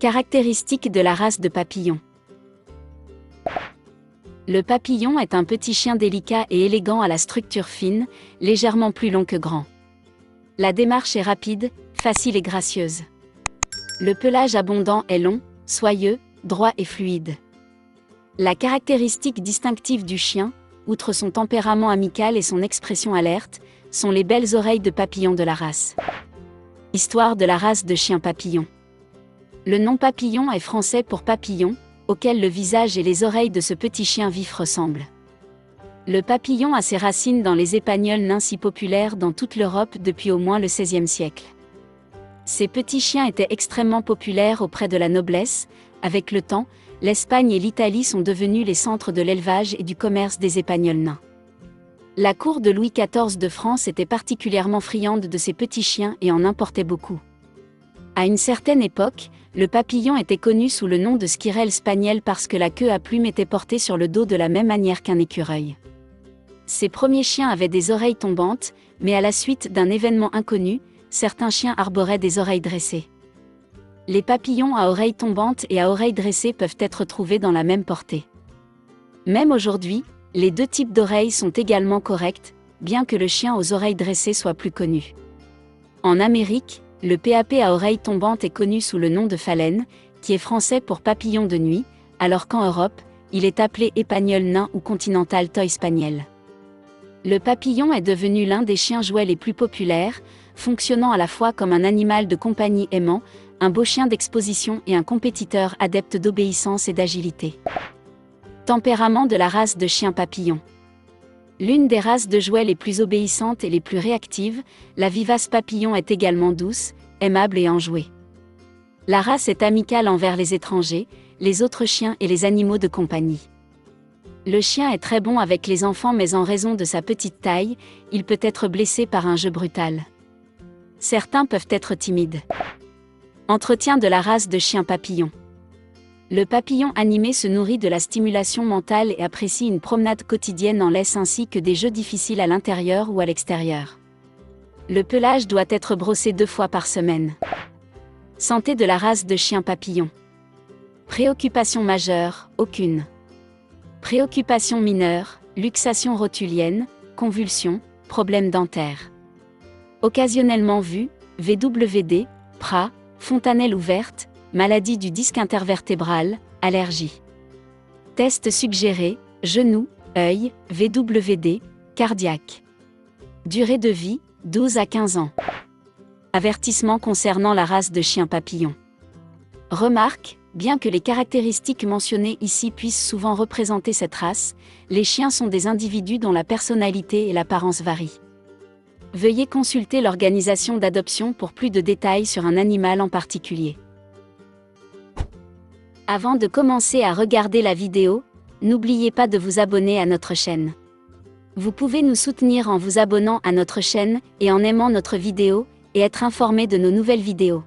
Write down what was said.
Caractéristiques de la race de Papillon. Le Papillon est un petit chien délicat et élégant à la structure fine, légèrement plus long que grand. La démarche est rapide, facile et gracieuse. Le pelage abondant est long, soyeux, droit et fluide. La caractéristique distinctive du chien, outre son tempérament amical et son expression alerte, sont les belles oreilles de papillon de la race. Histoire de la race de chien papillon. Le nom papillon est français pour papillon, auquel le visage et les oreilles de ce petit chien vif ressemblent. Le papillon a ses racines dans les épagnols nains si populaires dans toute l'Europe depuis au moins le XVIe siècle. Ces petits chiens étaient extrêmement populaires auprès de la noblesse. Avec le temps, l'Espagne et l'Italie sont devenus les centres de l'élevage et du commerce des épagnols nains. La cour de Louis XIV de France était particulièrement friande de ces petits chiens et en importait beaucoup. À une certaine époque, le papillon était connu sous le nom de Squirrel spaniel parce que la queue à plumes était portée sur le dos de la même manière qu'un écureuil. Ces premiers chiens avaient des oreilles tombantes, mais à la suite d'un événement inconnu, certains chiens arboraient des oreilles dressées. Les papillons à oreilles tombantes et à oreilles dressées peuvent être trouvés dans la même portée. Même aujourd'hui, les deux types d'oreilles sont également corrects, bien que le chien aux oreilles dressées soit plus connu. En Amérique, le PAP à oreilles tombantes est connu sous le nom de phalène, qui est français pour papillon de nuit, alors qu'en Europe, il est appelé épagnol nain ou continental toy spaniel. Le papillon est devenu l'un des chiens jouets les plus populaires, fonctionnant à la fois comme un animal de compagnie aimant, un beau chien d'exposition et un compétiteur adepte d'obéissance et d'agilité. Tempérament de la race de chien papillon. L'une des races de jouets les plus obéissantes et les plus réactives, la vivace papillon est également douce, aimable et enjouée. La race est amicale envers les étrangers, les autres chiens et les animaux de compagnie. Le chien est très bon avec les enfants mais en raison de sa petite taille, il peut être blessé par un jeu brutal. Certains peuvent être timides. Entretien de la race de chien papillon. Le papillon animé se nourrit de la stimulation mentale et apprécie une promenade quotidienne en laisse ainsi que des jeux difficiles à l'intérieur ou à l'extérieur. Le pelage doit être brossé 2 fois par semaine. Santé de la race de chien papillon. Préoccupation majeure, aucune. Préoccupation mineure, luxation rotulienne, convulsions, problèmes dentaires. Occasionnellement vu, VWD, PRA, fontanelle ouverte, maladie du disque intervertébral, allergie. Test suggéré, genou, œil, VWD, cardiaque. Durée de vie, 12 à 15 ans. Avertissement concernant la race de chien papillon. Remarque, bien que les caractéristiques mentionnées ici puissent souvent représenter cette race, les chiens sont des individus dont la personnalité et l'apparence varient. Veuillez consulter l'organisation d'adoption pour plus de détails sur un animal en particulier. Avant de commencer à regarder la vidéo, n'oubliez pas de vous abonner à notre chaîne. Vous pouvez nous soutenir en vous abonnant à notre chaîne et en aimant notre vidéo, et être informé de nos nouvelles vidéos.